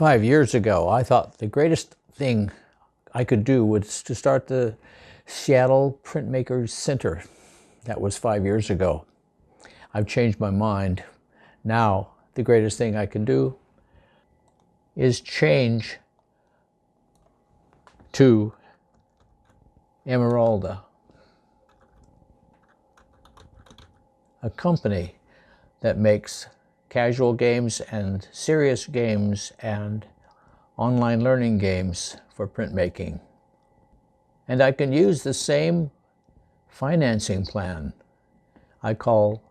5 years ago, I thought the greatest thing I could do was to start the Seattle Printmakers Center. That was 5 years ago. I've changed my mind. Now, the greatest thing I can do is change to Emeralda, a company that makes casual games and serious games and online learning games for printmaking. And I can use the same financing plan I call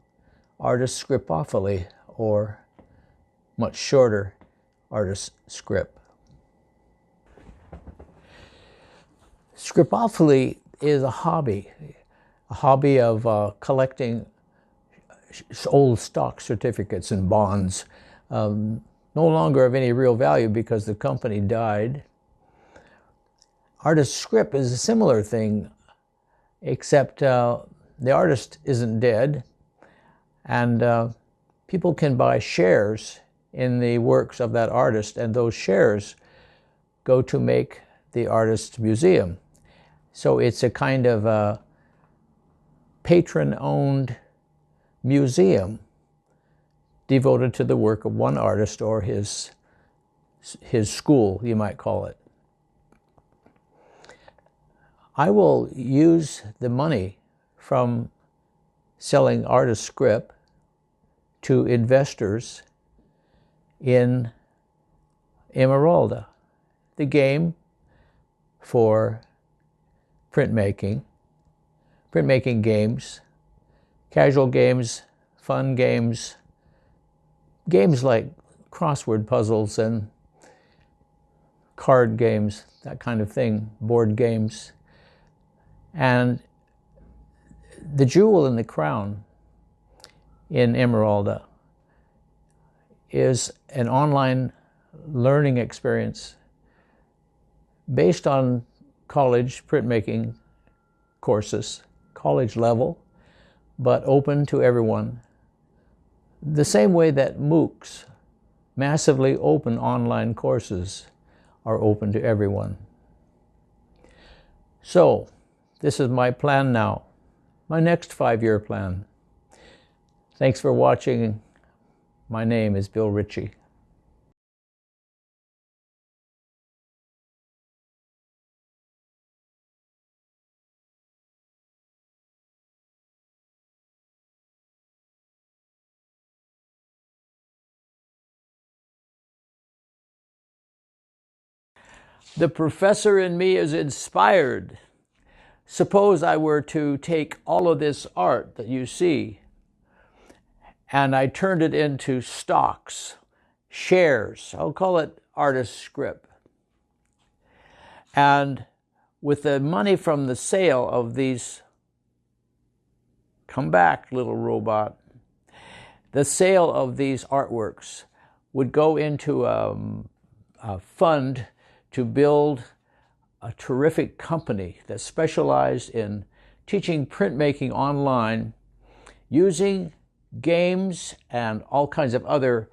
Artiscripophily, or much shorter, Artiscrip. Scripophily is a hobby of collecting old stock certificates and bonds, no longer of any real value because the company died. Artiscrip is a similar thing, except the artist isn't dead, and people can buy shares in the works of that artist, and those shares go to make the artist's museum. So it's a kind of a patron-owned museum devoted to the work of one artist or his school, you might call it. I will use the money from selling Artiscrip to investors in Emeralda, the game for printmaking games, casual games, fun games, games like crossword puzzles and card games, that kind of thing, board games. And the jewel in the crown in Emeralda is an online learning experience based on college printmaking courses, college level, but open to everyone. The same way that MOOCs, massively open online courses, are open to everyone. So, this is my plan now, my next 5-year plan. Thanks for watching. My name is Bill Ritchie. The professor in me is inspired. Suppose I were to take all of this art that you see and I turned it into stocks, shares. I'll call it Artiscrip. And with the money from the sale of these, come back, little robot, the sale of these artworks would go into a fund to build a terrific company that specialized in teaching printmaking online using games and all kinds of other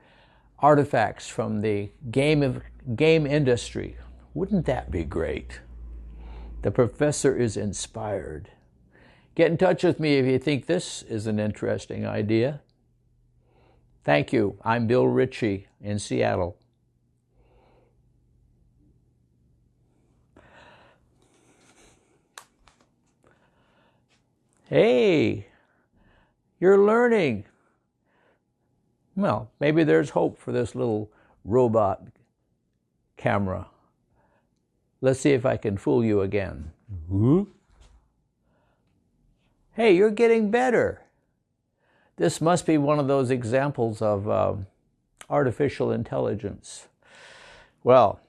artifacts from the game industry. Wouldn't that be great? The professor is inspired. Get in touch with me if you think this is an interesting idea. Thank you. I'm Bill Ritchie in Seattle. Hey, you're learning. Well, maybe there's hope for this little robot camera. Let's see if I can fool you again. Hey, you're getting better. This must be one of those examples of artificial intelligence. Well,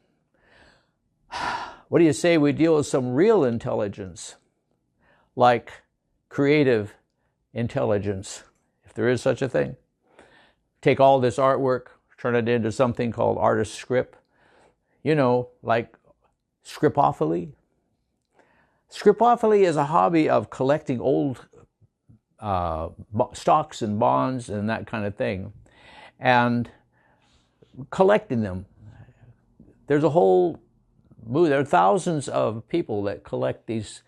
what do you say we deal with some real intelligence, like creative intelligence, if there is such a thing? Take all this artwork, turn it into something called Artiscrip, you know, like Scripophily. Scripophily is a hobby of collecting old stocks and bonds and that kind of thing, and collecting them, there's a whole movie. There are thousands of people that collect these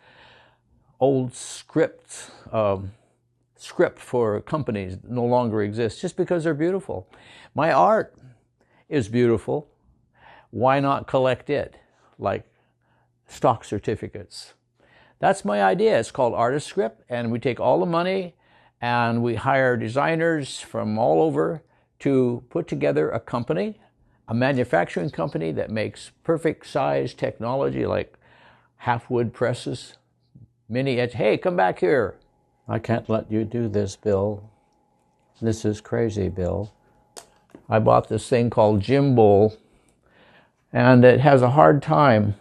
old script for companies that no longer exist just because they're beautiful. My art is beautiful. Why not collect it like stock certificates? That's my idea. It's called Artiscrip, and we take all the money and we hire designers from all over to put together a company, a manufacturing company that makes perfect size technology like half-wood presses, mini edge. Hey, come back here. I can't let you do this, Bill. This is crazy, Bill. I bought this thing called Gimbal, and it has a hard time.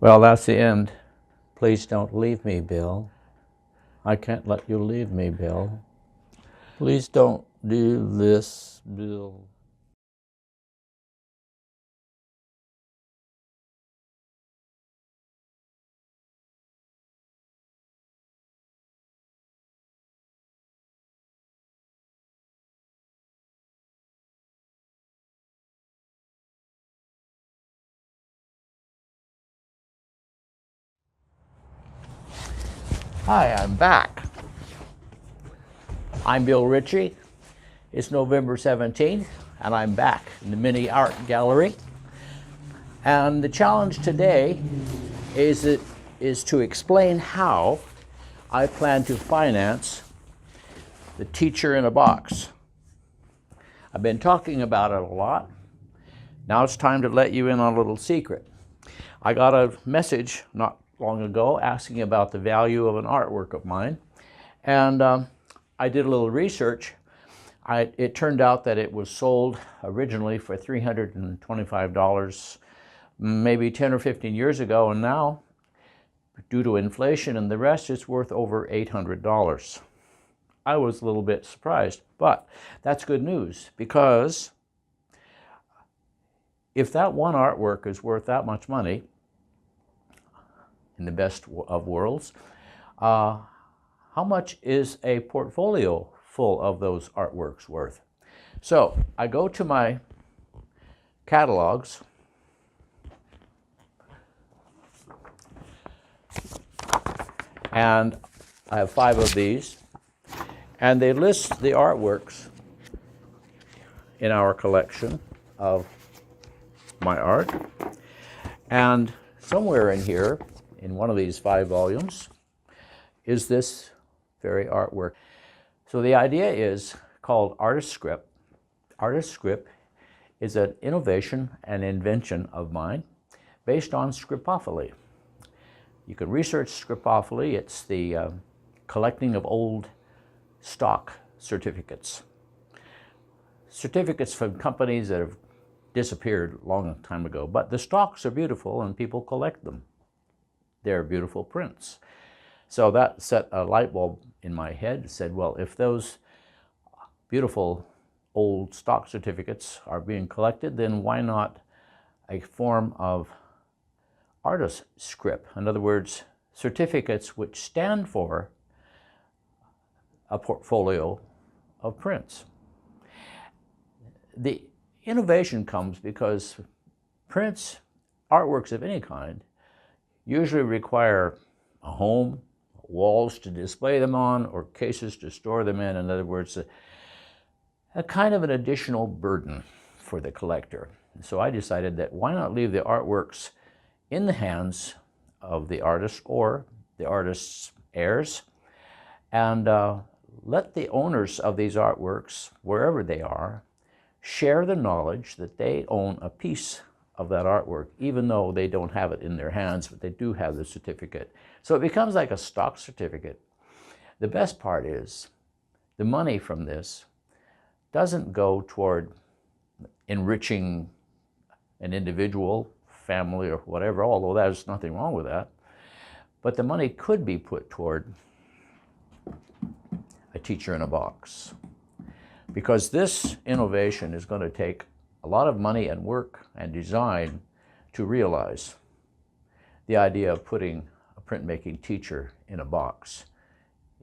Well, that's the end. Please don't leave me, Bill. I can't let you leave me, Bill. Please don't do this, Bill. Hi, I'm back. I'm Bill Ritchie. It's November 17th, and I'm back in the mini art gallery. And the challenge today is to explain how I plan to finance the teacher in a box. I've been talking about it a lot. Now it's time to let you in on a little secret. I got a message not long ago asking about the value of an artwork of mine, and I did a little research. It turned out that it was sold originally for $325 maybe 10 or 15 years ago, and now, due to inflation and the rest, it's worth over $800. I was a little bit surprised, but that's good news, because if that one artwork is worth that much money, in the best of worlds, how much is a portfolio full of those artworks worth? So I go to my catalogs, and I have 5 of these, and they list the artworks in our collection of my art. And somewhere in here, in one of these 5 volumes, is this very artwork. So the idea is called Artiscrip. Artiscrip is an innovation and invention of mine based on scripophily. You can research scripophily. It's the collecting of old stock certificates. Certificates from companies that have disappeared a long time ago, but the stocks are beautiful and people collect them. They're beautiful prints. So that set a light bulb in my head. It said, well, if those beautiful old stock certificates are being collected, then why not a form of Artiscrip? In other words, certificates which stand for a portfolio of prints. The innovation comes because prints, artworks of any kind, usually require a home, walls to display them on, or cases to store them in. In other words, a kind of an additional burden for the collector. So I decided that why not leave the artworks in the hands of the artist or the artist's heirs, and let the owners of these artworks, wherever they are, share the knowledge that they own a piece of that artwork, even though they don't have it in their hands, but they do have the certificate. So it becomes like a stock certificate. The best part is the money from this doesn't go toward enriching an individual, family, or whatever, although there's nothing wrong with that. But the money could be put toward a teacher in a box, because this innovation is going to take a lot of money and work and design to realize. The idea of putting a printmaking teacher in a box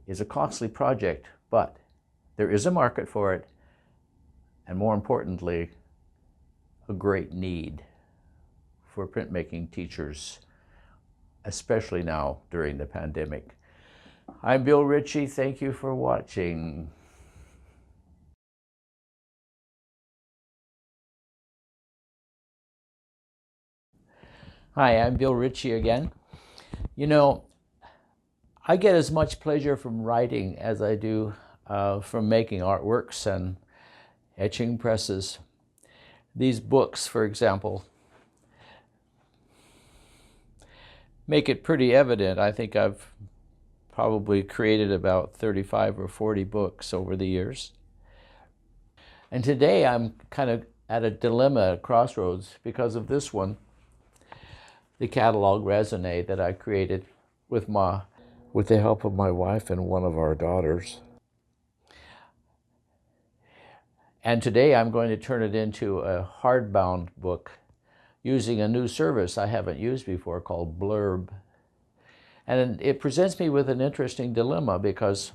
is a costly project, but there is a market for it, and more importantly, a great need. for printmaking teachers, especially now during the pandemic. I'm Bill Ritchie. Thank you for watching. Hi, I'm Bill Ritchie again. You know, I get as much pleasure from writing as I do from making artworks and etching presses. These books, for example, make it pretty evident. I think I've probably created about 35 or 40 books over the years. And today I'm kind of at a dilemma, a crossroads, because of this one, the catalog raisonné that I created with the help of my wife and one of our daughters. And today I'm going to turn it into a hardbound book using a new service I haven't used before called Blurb. And it presents me with an interesting dilemma because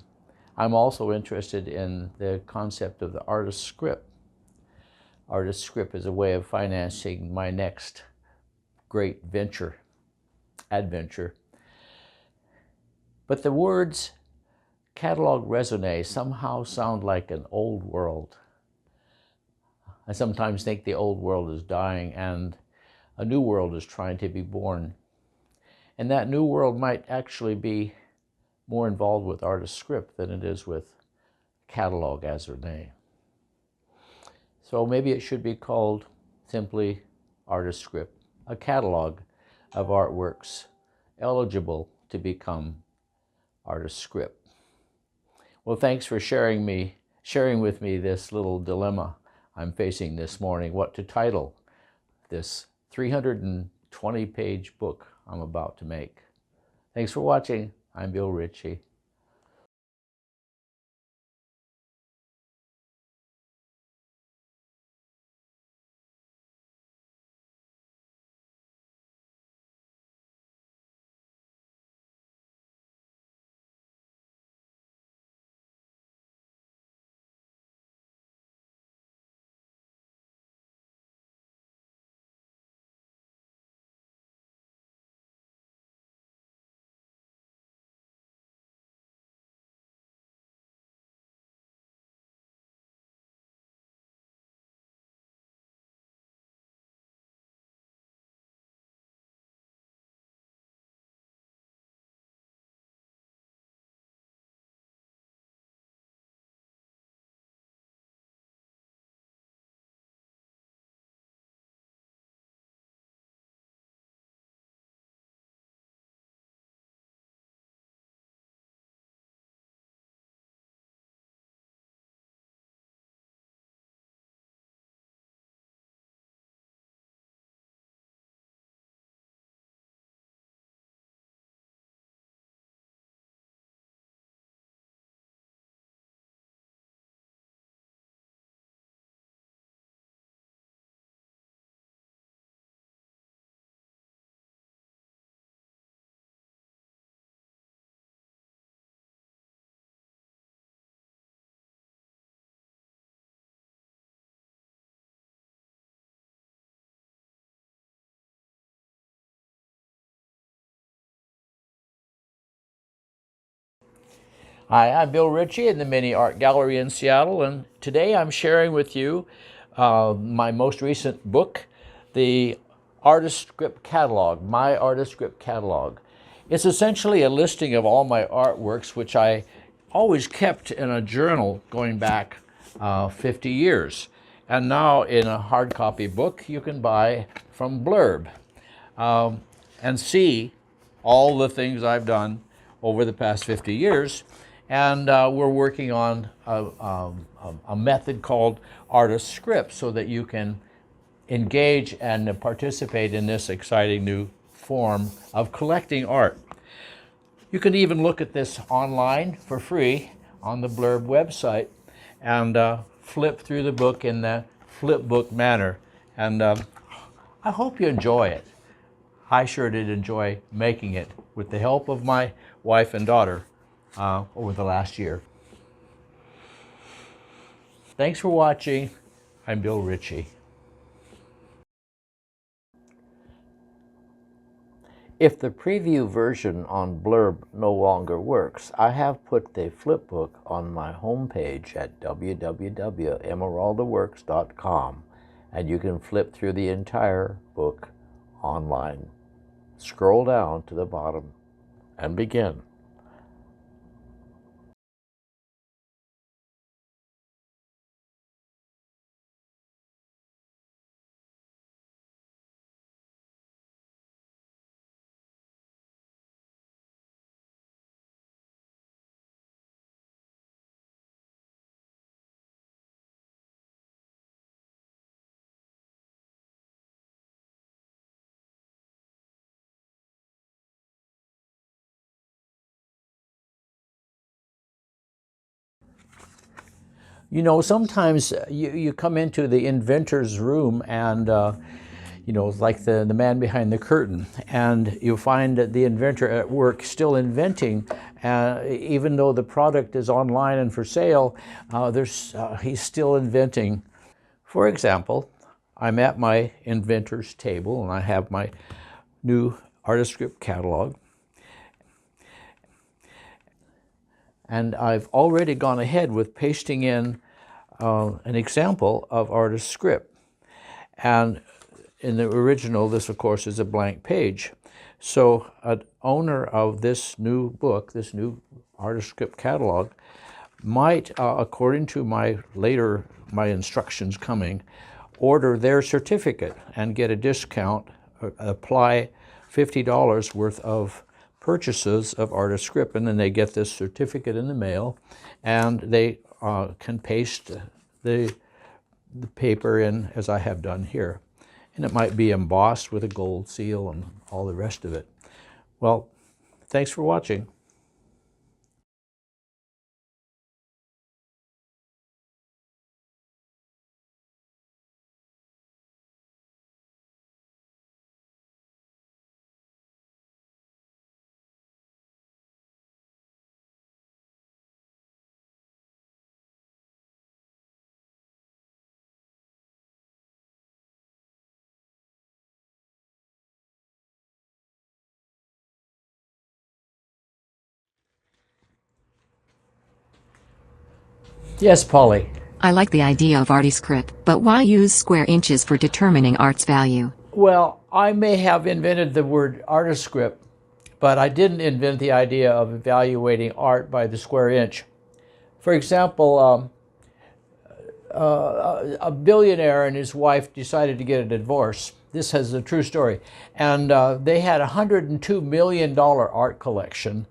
I'm also interested in the concept of the Artiscrip. Artiscrip is a way of financing my next great adventure. But the words catalog raisonné somehow sound like an old world. I sometimes think the old world is dying and a new world is trying to be born. And that new world might actually be more involved with Artiscrip than it is with catalog raisonné. So maybe it should be called simply Artiscrip, a catalog of artworks eligible to become Artiscrip. Well, thanks for sharing with me this little dilemma I'm facing this morning, what to title this 320-page book I'm about to make. Thanks for watching. I'm Bill Ritchie. Hi, I'm Bill Ritchie in the Mini Art Gallery in Seattle, and today I'm sharing with you my most recent book, the Artiscrip Catalog, my Artiscrip Catalog. It's essentially a listing of all my artworks, which I always kept in a journal going back 50 years. And now in a hard copy book you can buy from Blurb and see all the things I've done over the past 50 years. And we're working on a method called Artiscrip so that you can engage and participate in this exciting new form of collecting art. You can even look at this online for free on the Blurb website and flip through the book in the flip book manner. And I hope you enjoy it. I sure did enjoy making it with the help of my wife and daughter over the last year. Thanks for watching. I'm Bill Ritchie. If the preview version on Blurb no longer works, I have put the flipbook on my homepage at www.emeraldaworks.com, and you can flip through the entire book online. Scroll down to the bottom and begin. You know, sometimes you come into the inventor's room and, you know, like the man behind the curtain, and you find that the inventor at work still inventing, even though the product is online and for sale, he's still inventing. For example, I'm at my inventor's table and I have my new Artiscrip catalog. And I've already gone ahead with pasting in an example of Artiscrip. And in the original, this of course is a blank page. So an owner of this new book, this new Artiscrip catalog, might, according to my instructions coming, order their certificate and get a discount, apply $50 worth of purchases of Artiscrip, and then they get this certificate in the mail, and they can paste the paper in as I have done here. And it might be embossed with a gold seal and all the rest of it. Well, thanks for watching. Yes, Polly. I like the idea of Artiscrip, but why use square inches for determining art's value? Well, I may have invented the word Artiscrip, but I didn't invent the idea of evaluating art by the square inch. For example, a billionaire and his wife decided to get a divorce. This is a true story. And they had a $102 million art collection.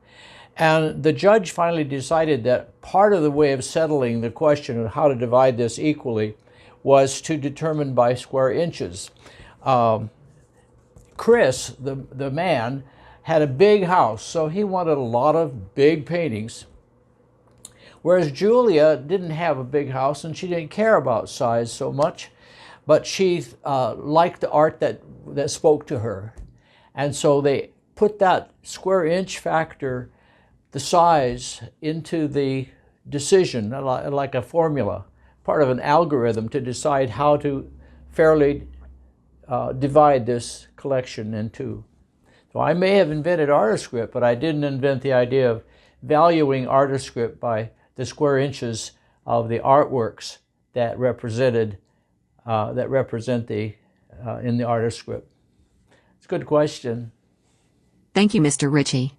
And the judge finally decided that part of the way of settling the question of how to divide this equally was to determine by square inches. Chris, the man, had a big house, so he wanted a lot of big paintings. Whereas Julia didn't have a big house and she didn't care about size so much, but she liked the art that spoke to her. And so they put that square inch factor, the size, into the decision, like a formula, part of an algorithm to decide how to fairly divide this collection in two. So I may have invented Artiscrip, but I didn't invent the idea of valuing Artiscrip by the square inches of the artworks that represent the in the Artiscrip. It's a good question. Thank you, Mr. Ritchie.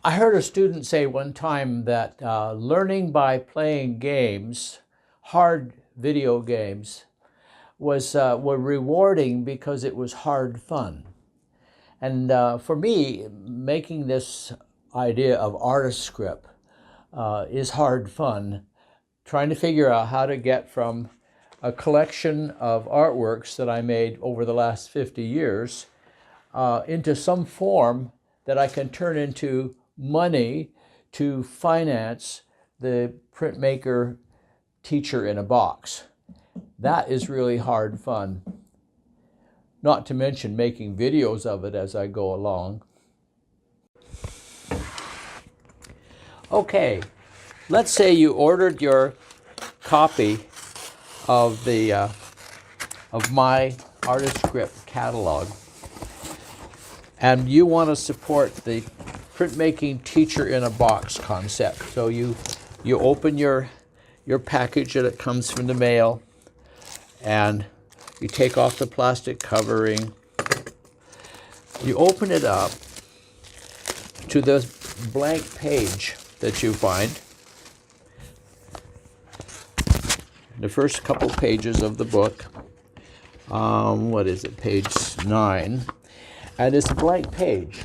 I heard a student say one time that learning by playing games hard video games were rewarding because it was hard fun. And for me, making this idea of Artiscrip is hard fun, trying to figure out how to get from a collection of artworks that I made over the last 50 years into some form that I can turn into money to finance the printmaker teacher in a box. That is really hard fun. Not to mention making videos of it as I go along. Okay, let's say you ordered your copy of my Artiscrip catalog, and you want to support the printmaking teacher in a box concept. So you open your package that it comes from the mail, and you take off the plastic covering. You open it up to the blank page that you find. The first couple pages of the book. What is it? Page 9. And it's a blank page.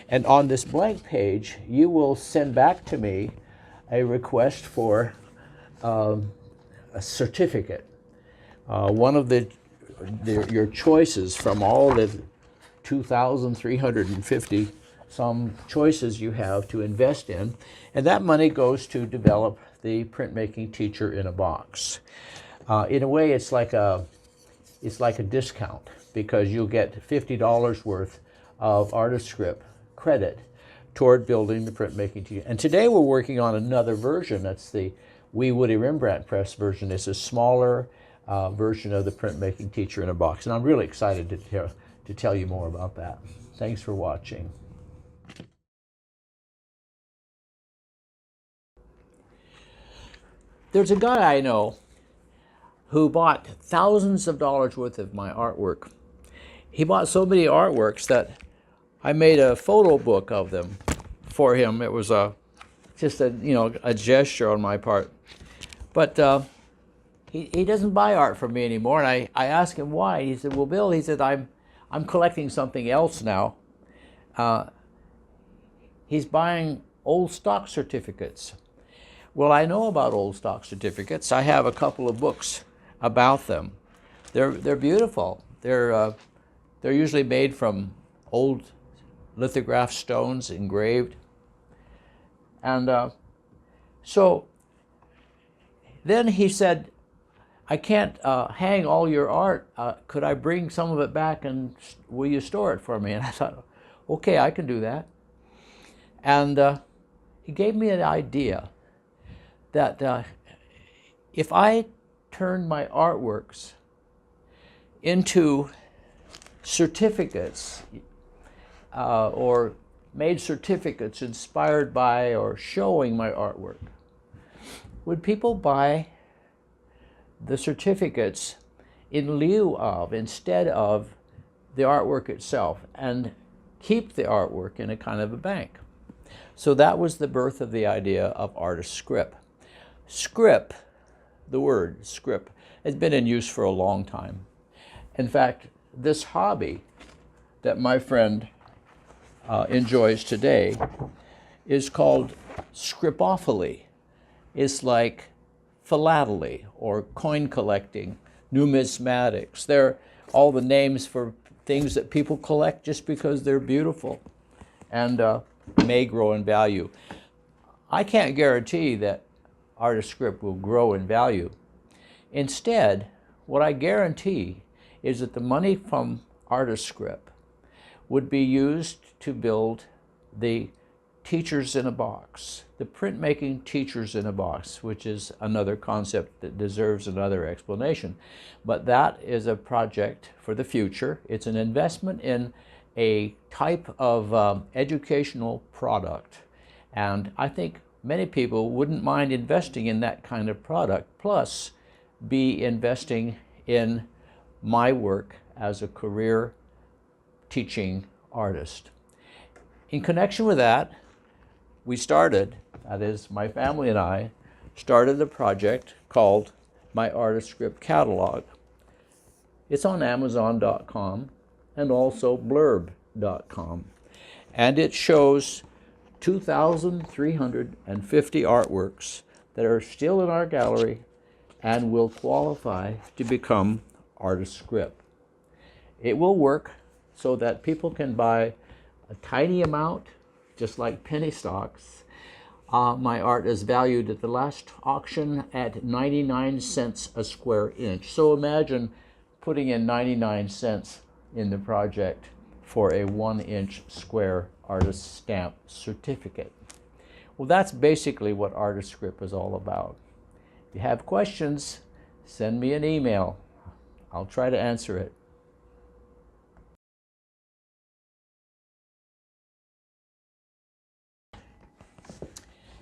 And on this blank page, you will send back to me a request for a certificate. One of your choices from all the 2,350 some choices you have to invest in, and that money goes to develop the printmaking teacher in a box. In a way, it's like a discount, because you'll get $50 worth of Artiscrip credit toward building the printmaking teacher. And today we're working on another version. That's the Wee Woody Rembrandt Press version. It's a smaller version of the printmaking teacher in a box, and I'm really excited to tell you more about that. Thanks for watching. There's a guy I know who bought thousands of dollars worth of my artwork. He bought so many artworks that I made a photo book of them for him. It was just a gesture on my part. But he doesn't buy art from me anymore, and I asked him why. He said, "Well, Bill," he said, I'm collecting something else now. He's buying old stock certificates. Well, I know about old stock certificates. I have a couple of books about them. They're beautiful. They're usually made from old lithograph stones engraved. And so then he said, "I can't hang all your art. Could I bring some of it back, and will you store it for me?" And I thought, okay, I can do that. And he gave me an idea that if I turned my artworks into certificates, or made certificates inspired by or showing my artwork, would people buy the certificates in lieu of, instead of, the artwork itself, and keep the artwork in a kind of a bank? So that was the birth of the idea of Artiscrip. Scrip, the word scrip, has been in use for a long time. In fact, this hobby that my friend enjoys today is called scripophily. It's like philately or coin collecting, numismatics. They're all the names for things that people collect just because they're beautiful and may grow in value. I can't guarantee that Artiscrip will grow in value. Instead, what I guarantee is that the money from Artiscrip would be used to build the teachers in a box, the printmaking teachers in a box, which is another concept that deserves another explanation. But that is a project for the future. It's an investment in a type of educational product. And I think many people wouldn't mind investing in that kind of product, plus be investing in my work as a career teaching artist. In connection with that, we started, that is, my family and I, started a project called my Artiscrip catalog. It's on Amazon.com and also blurb.com. And it shows 2,350 artworks that are still in our gallery and will qualify to become Artiscrip. It will work so that people can buy a tiny amount, just like penny stocks. My art is valued at the last auction at 99 cents a square inch. So imagine putting in 99 cents in the project for a 1-inch square artist stamp certificate. Well, that's basically what Artiscrip is all about. If you have questions, send me an email. I'll try to answer it.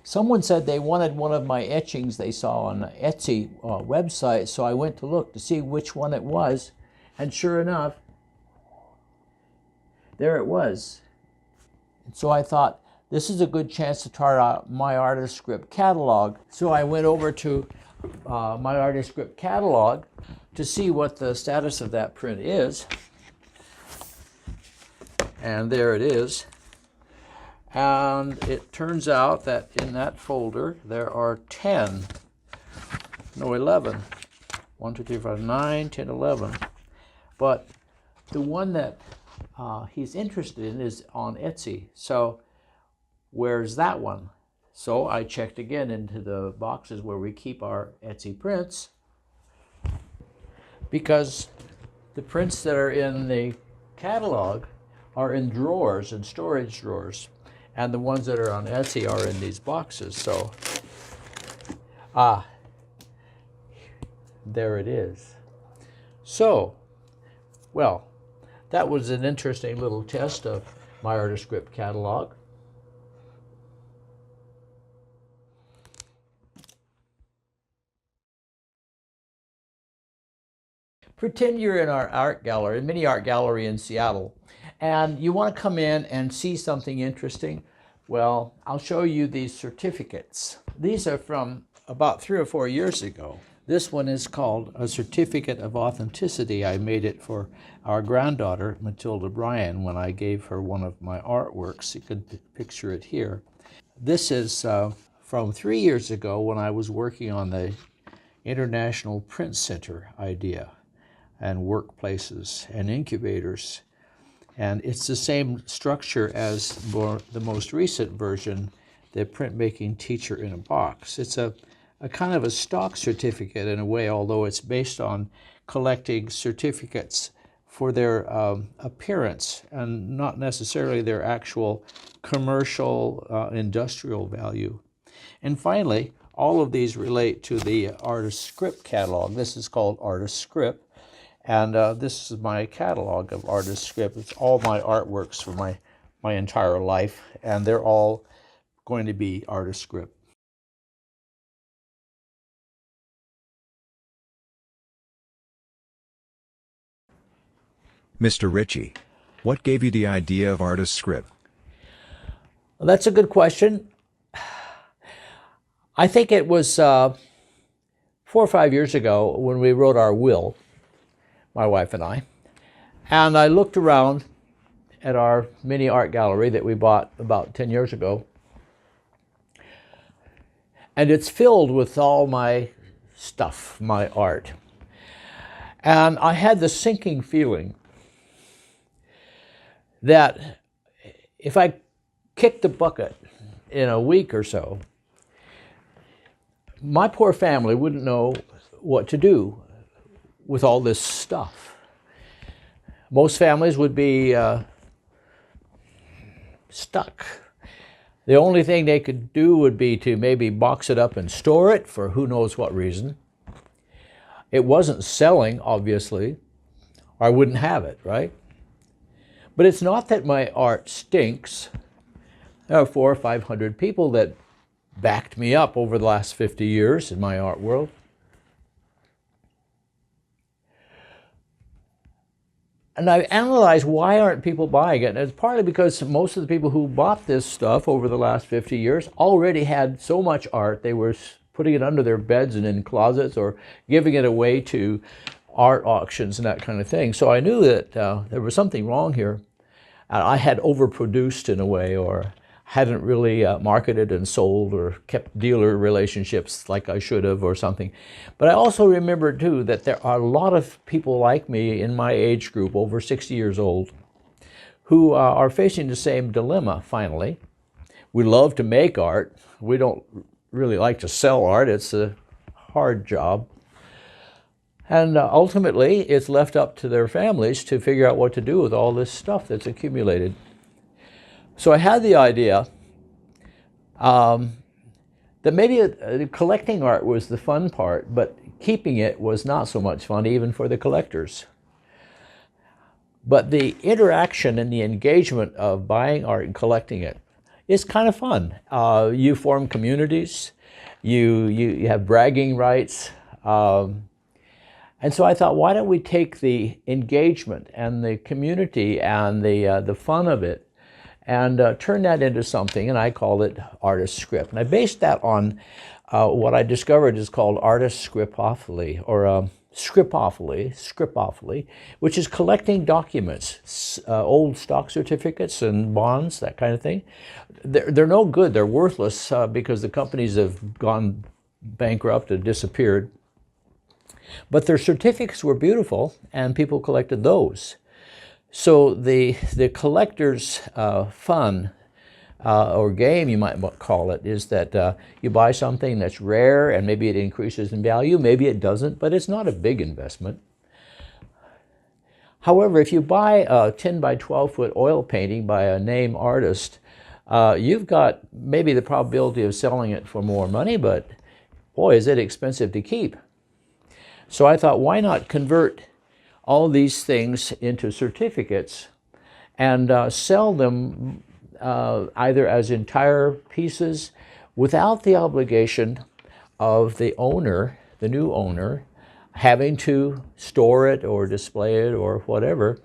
Someone said they wanted one of my etchings they saw on the Etsy website, so I went to look to see which one it was, and sure enough, there it was. And so I thought, this is a good chance to try out my Artiscrip catalog. So I went over to my Artiscrip catalog to see what the status of that print is. And there it is. And it turns out that in that folder there are 11. 1, 2, 3, 4, 5, 9, 10, 11. But the one that he's interested in is on Etsy. So where's that one? So I checked again into the boxes where we keep our Etsy prints, because the prints that are in the catalog are in drawers, in storage drawers, and the ones that are on Etsy are in these boxes. So, there it is. So, well, that was an interesting little test of my Artiscrip catalog. Pretend you're in our art gallery, mini art gallery in Seattle, and you want to come in and see something interesting. Well, I'll show you these certificates. These are from about 3 or 4 years ago. This one is called a Certificate of Authenticity. I made it for our granddaughter, Matilda Bryan, when I gave her one of my artworks. You could picture it here. This is from 3 years ago when I was working on the International Print Center idea and workplaces and incubators. And it's the same structure as the most recent version, the Printmaking Teacher in a Box. It's a kind of a stock certificate in a way, although it's based on collecting certificates for their appearance and not necessarily their actual commercial, industrial value. And finally, all of these relate to the Artiscrip catalog. This is called Artiscrip. And this is my catalog of Artiscrip. It's all my artworks for my entire life, and they're all going to be Artiscrip. Mr. Ritchie, what gave you the idea of Artiscrip? Well, that's a good question. I think it was 4 or 5 years ago when we wrote our will, my wife and I looked around at our mini art gallery that we bought about 10 years ago, and it's filled with all my stuff, my art. And I had the sinking feeling that if I kicked the bucket in a week or so, my poor family wouldn't know what to do with all this stuff. Most families would be stuck. The only thing they could do would be to maybe box it up and store it for who knows what reason. It wasn't selling, obviously, or I wouldn't have it, right? But it's not that my art stinks. There are 400 or 500 people that backed me up over the last 50 years in my art world. And I analyzed why aren't people buying it. And it's partly because most of the people who bought this stuff over the last 50 years already had so much art, they were putting it under their beds and in closets or giving it away to art auctions and that kind of thing. So I knew that there was something wrong here. I had overproduced in a way, or hadn't really marketed and sold or kept dealer relationships like I should have or something. But I also remembered too that there are a lot of people like me in my age group, over 60 years old, who are facing the same dilemma finally. We love to make art. We don't really like to sell art. It's a hard job. And ultimately, it's left up to their families to figure out what to do with all this stuff that's accumulated. So I had the idea that maybe collecting art was the fun part, but keeping it was not so much fun, even for the collectors. But the interaction and the engagement of buying art and collecting it is kind of fun. You form communities, you have bragging rights. And so I thought, why don't we take the engagement and the community and the fun of it and turn that into something, and I called it Artiscrip. And I based that on what I discovered is called Artiscripophily, or Scripophily, which is collecting documents, old stock certificates and bonds, that kind of thing. They're no good, they're worthless because the companies have gone bankrupt and disappeared. But their certificates were beautiful, and people collected those. So the collector's fun, or game you might call it, is that you buy something that's rare and maybe it increases in value, maybe it doesn't, but it's not a big investment. However, if you buy a 10 by 12 foot oil painting by a name artist, you've got maybe the probability of selling it for more money, but boy, is it expensive to keep. So I thought, why not convert all these things into certificates and sell them either as entire pieces without the obligation of the owner, the new owner, having to store it or display it or whatever,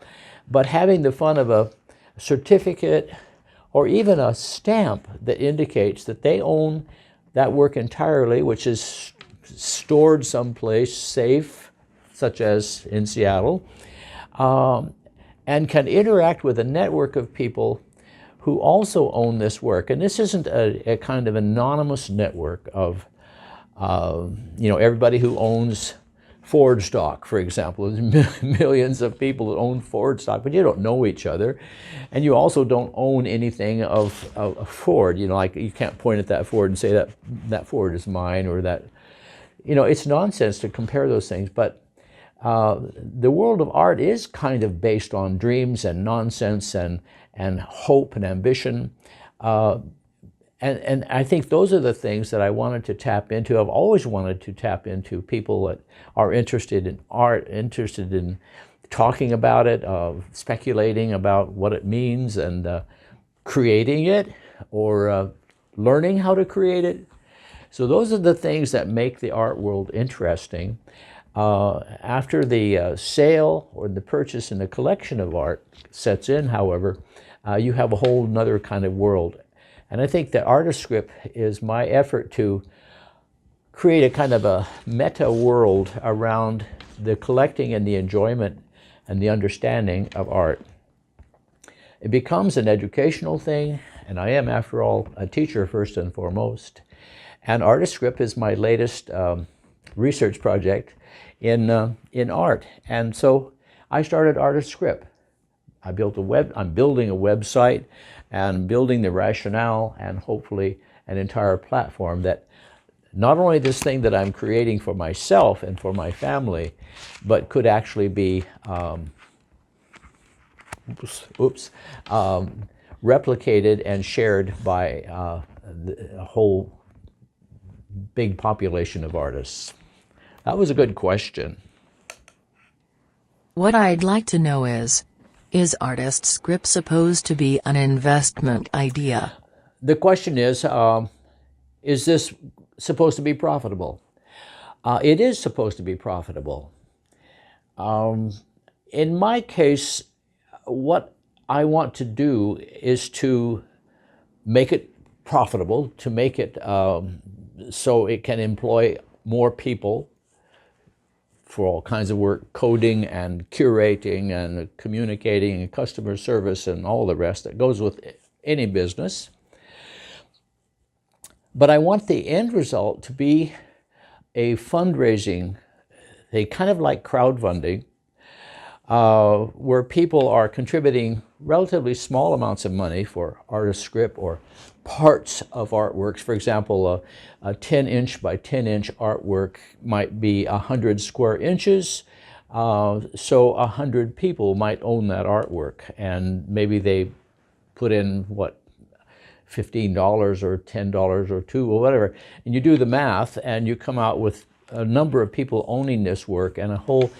but having the fun of a certificate or even a stamp that indicates that they own that work entirely, which is stored someplace safe, such as in Seattle, and can interact with a network of people who also own this work. And this isn't a kind of anonymous network of, everybody who owns Ford stock, for example. There's millions of people that own Ford stock, but you don't know each other. And you also don't own anything of Ford. Like you can't point at that Ford and say that Ford is mine, or that, it's nonsense to compare those things. But the world of art is kind of based on dreams and nonsense and hope and ambition. And I think those are the things that I wanted to tap into. I've always wanted to tap into people that are interested in art, interested in talking about it, speculating about what it means, and creating it, or learning how to create it. So those are the things that make the art world interesting. After the sale or the purchase and the collection of art sets in, however, you have a whole nother kind of world. And I think that Artiscrip is my effort to create a kind of a meta world around the collecting and the enjoyment and the understanding of art. It becomes an educational thing, and I am, after all, a teacher first and foremost. And Artiscrip is my latest research project in art. And so I started Artiscrip. I'm building a website and building the rationale and hopefully an entire platform that not only this thing that I'm creating for myself and for my family, but could actually be replicated and shared by a whole big population of artists. That was a good question. What I'd like to know is Artiscrip supposed to be an investment idea? The question is this supposed to be profitable? It is supposed to be profitable. In my case, what I want to do is to make it profitable, to make it so it can employ more people for all kinds of work, coding and curating and communicating and customer service and all the rest that goes with any business. But I want the end result to be a fundraising, they kind of like crowdfunding, where people are contributing relatively small amounts of money for Artiscrip or parts of artworks. For example, a 10-inch by 10-inch artwork might be 100 square inches, so 100 people might own that artwork, and maybe they put in, what, $15 or $10 or $2 or whatever, and you do the math and you come out with a number of people owning this work and a whole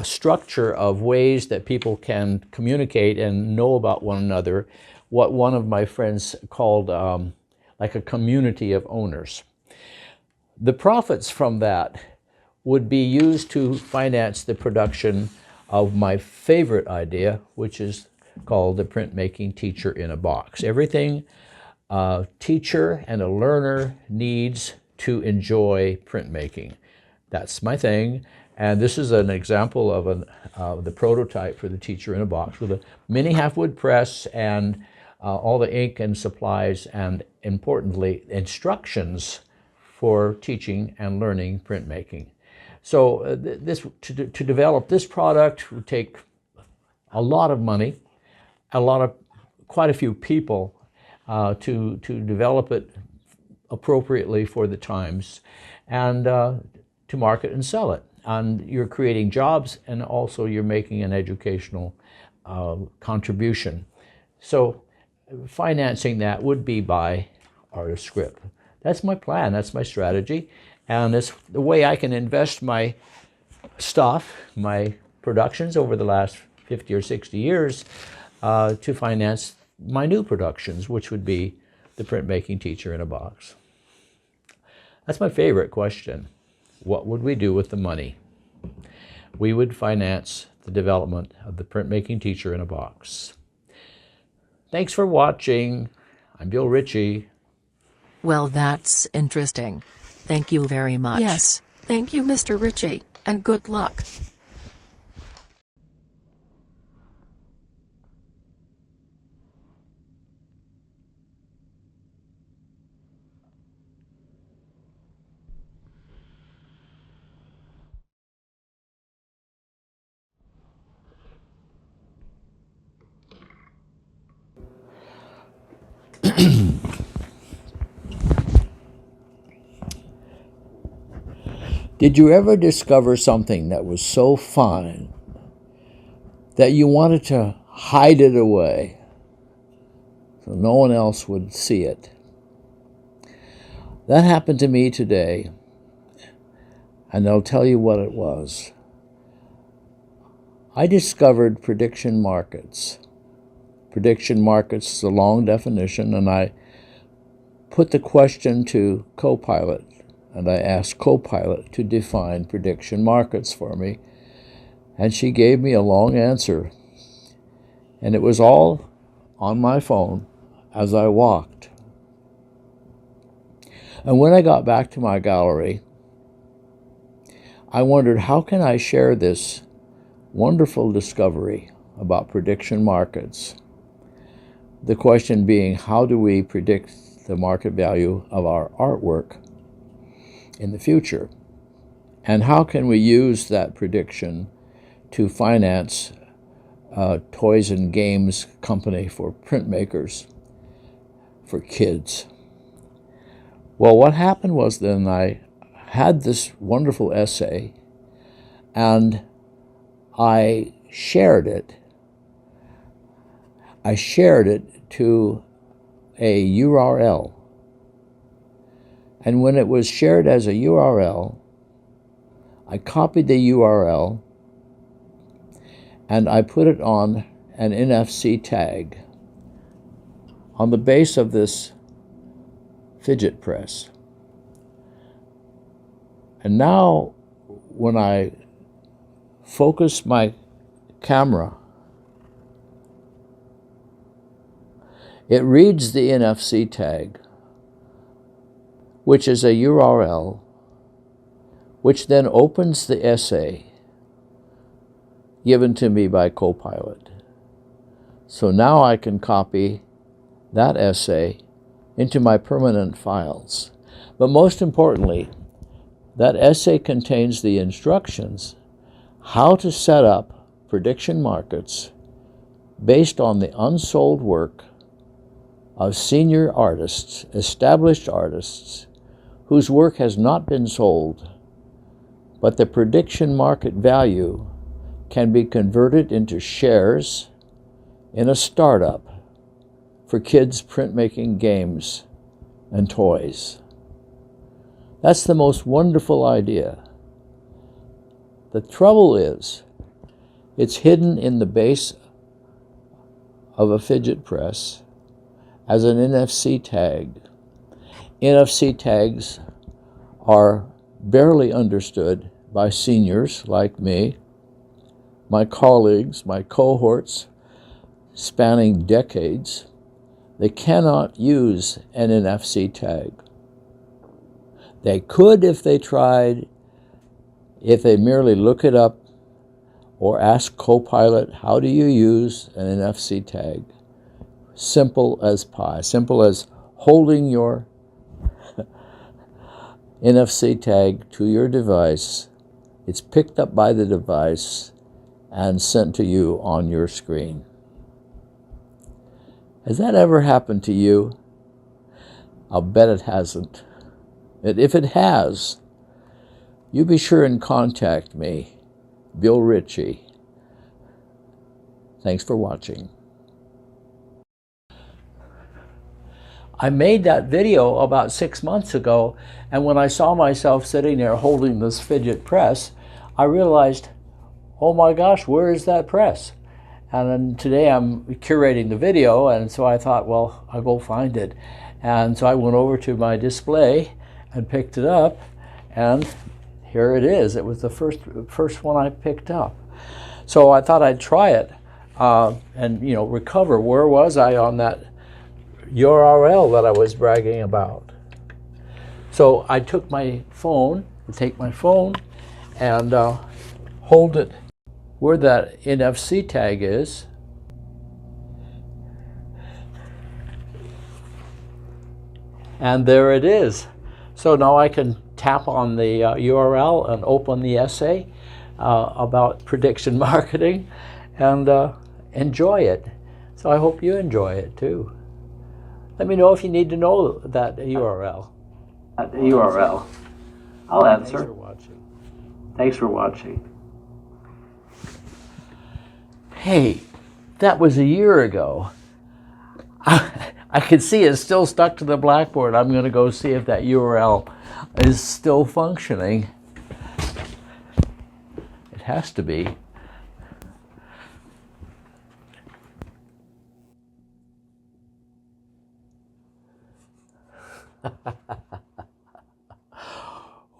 structure of ways that people can communicate and know about one another, what one of my friends called like a community of owners. The profits from that would be used to finance the production of my favorite idea, which is called the printmaking teacher in a box. Everything a teacher and a learner needs to enjoy printmaking. That's my thing. And this is an example of the prototype for the teacher in a box with a mini half-wood press and all the ink and supplies and, importantly, instructions for teaching and learning printmaking. So to develop this product would take a lot of money, quite a few people to develop it appropriately for the times and to market and sell it. And you're creating jobs and also you're making an educational contribution. So financing that would be by Artiscrip. That's my plan, that's my strategy, and it's the way I can invest my stuff, my productions over the last 50 or 60 years to finance my new productions, which would be the printmaking teacher in a box. That's my favorite question. What would we do with the money? We would finance the development of the printmaking teacher in a box. Thanks for watching. I'm Bill Ritchie. Well, that's interesting. Thank you very much. Yes, thank you, Mr. Ritchie, and good luck. Did you ever discover something that was so fine that you wanted to hide it away so no one else would see it? That happened to me today, and I'll tell you what it was. I discovered prediction markets. Prediction markets is a long definition, and I put the question to Copilot, and I asked Copilot to define prediction markets for me, and she gave me a long answer, and it was all on my phone as I walked. And when I got back to my gallery, I wondered, how can I share this wonderful discovery about prediction markets? The question being, how do we predict the market value of our artwork in the future? And how can we use that prediction to finance a toys and games company for printmakers, for kids? Well, what happened was then I had this wonderful essay and I shared it. I shared it to a URL. And when it was shared as a URL, I copied the URL and I put it on an NFC tag on the base of this Fidget Press. And now when I focus my camera, it reads the NFC tag which is a URL, which then opens the essay given to me by Copilot. So now I can copy that essay into my permanent files. But most importantly, that essay contains the instructions how to set up prediction markets based on the unsold work of senior artists, established artists, whose work has not been sold, but the prediction market value can be converted into shares in a startup for kids' printmaking games and toys. That's the most wonderful idea. The trouble is, it's hidden in the base of a Fidget Press as an NFC tag. NFC tags are barely understood by seniors like me, my colleagues, my cohorts spanning decades. They cannot use an NFC tag. They could if they tried, if they merely look it up or ask Copilot, how do you use an NFC tag? Simple as pie, simple as holding your NFC tag to your device. It's picked up by the device and sent to you on your screen. Has that ever happened to you? I'll bet it hasn't. And if it has, you be sure and contact me, Bill Ritchie. Thanks for watching. I made that video about 6 months ago, and when I saw myself sitting there holding this Fidget Press, I realized, oh my gosh, where is that press? And then today I'm curating the video, and so I thought, well, I'll go find it. And so I went over to my display and picked it up, and here it is. It was the first one I picked up. So I thought I'd try it and recover. Where was I on that URL that I was bragging about? So I took my phone, and hold it where that NFC tag is. And there it is. So now I can tap on the URL and open the essay about prediction marketing and enjoy it. So I hope you enjoy it too. Let me know if you need to know that URL. I'll answer. Thanks for watching. Thanks for watching. Hey, that was a year ago. I can see it's still stuck to the blackboard. I'm going to go see if that URL is still functioning. It has to be.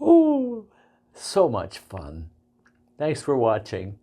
Oh, so much fun. Thanks for watching.